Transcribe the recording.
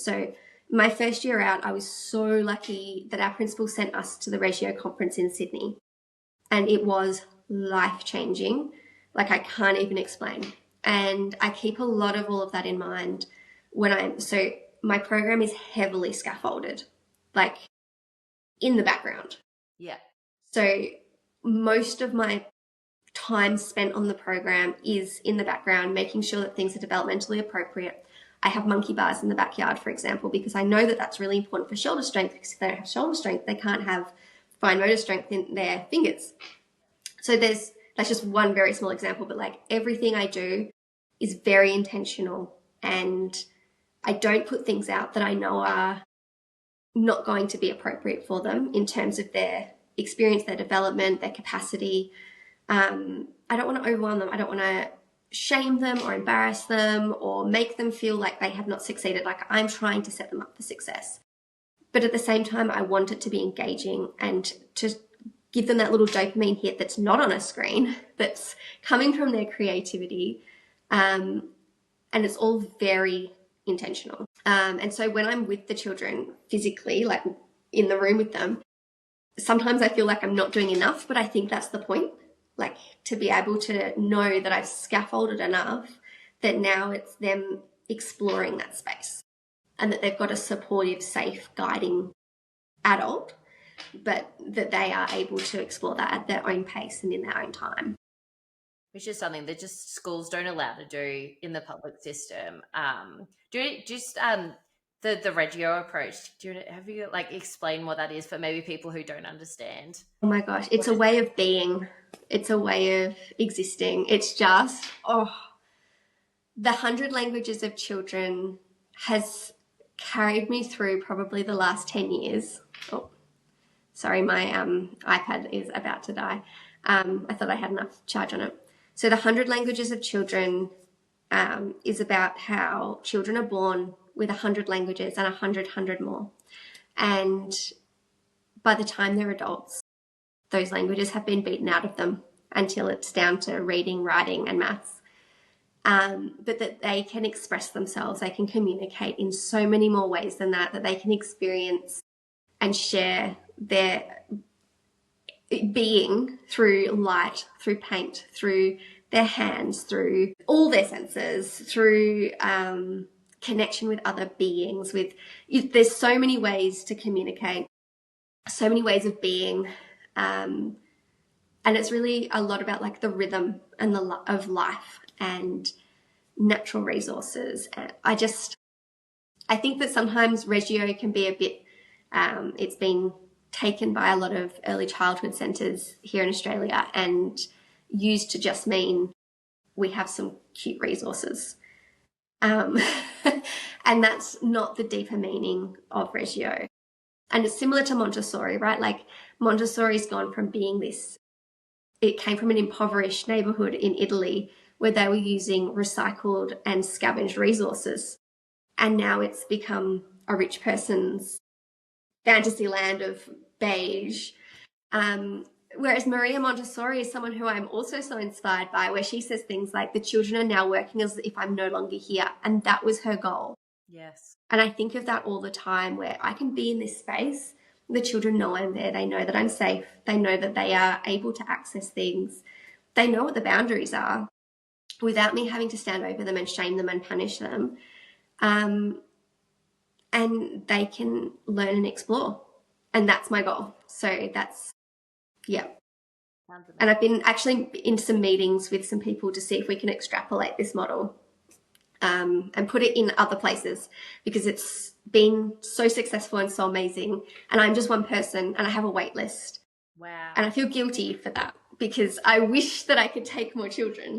So my first year out, I was so lucky that our principal sent us to the Reggio conference in Sydney. And it was life-changing. Like, I can't even explain. And I keep a lot of all of that in mind so my program is heavily scaffolded, like in the background. Yeah. So most of my time spent on the program is in the background, making sure that things are developmentally appropriate. I have monkey bars in the backyard, for example, because I know that that's really important for shoulder strength, because if they don't have shoulder strength, they can't have fine motor strength in their fingers. So that's just one very small example, but like everything I do is very intentional, and I don't put things out that I know are not going to be appropriate for them in terms of their experience, their development, their capacity. I don't want to overwhelm them. I don't want to shame them or embarrass them or make them feel like they have not succeeded. Like, I'm trying to set them up for success. But at the same time, I want it to be engaging and to give them that little dopamine hit that's not on a screen, that's coming from their creativity. And it's all very intentional. And so when I'm with the children physically, like in the room with them, sometimes I feel like I'm not doing enough, but I think that's the point. Like, to be able to know that I've scaffolded enough that now it's them exploring that space and that they've got a supportive, safe, guiding adult, but that they are able to explore that at their own pace and in their own time. Which is something that just schools don't allow to do in the public system. The Reggio approach, have you like explain what that is for maybe people who don't understand? Oh my gosh, it's a way of being. It's a way of existing. It's just, the 100 Languages of Children has carried me through probably the last 10 years. Oh, sorry, my iPad is about to die. I thought I had enough charge on it. So the 100 Languages of Children is about how children are born with 100 languages and 100 more. And by the time they're adults, those languages have been beaten out of them until it's down to reading, writing, and maths. But that they can express themselves, they can communicate in so many more ways than that, that they can experience and share their being through light, through paint, through their hands, through all their senses, through connection with other beings. There's so many ways to communicate, so many ways of being, and it's really a lot about like the rhythm and of life and natural resources. I think that sometimes Reggio can be a bit, it's been taken by a lot of early childhood centres here in Australia and used to just mean we have some cute resources. And that's not the deeper meaning of Reggio. And it's similar to Montessori, right? Like, Montessori's gone from being it came from an impoverished neighbourhood in Italy where they were using recycled and scavenged resources. And now it's become a rich person's fantasy land of beige. Whereas Maria Montessori is someone who I'm also so inspired by, where she says things like, the children are now working as if I'm no longer here. And that was her goal. Yes. And I think of that all the time, where I can be in this space. The children know I'm there. They know that I'm safe. They know that they are able to access things. They know what the boundaries are without me having to stand over them and shame them and punish them. And they can learn and explore. And that's my goal. So that's, yeah. And I've been actually in some meetings with some people to see if we can extrapolate this model and put it in other places, because it's been so successful and so amazing. And I'm just one person and I have a wait list. Wow. And I feel guilty for that, because I wish that I could take more children.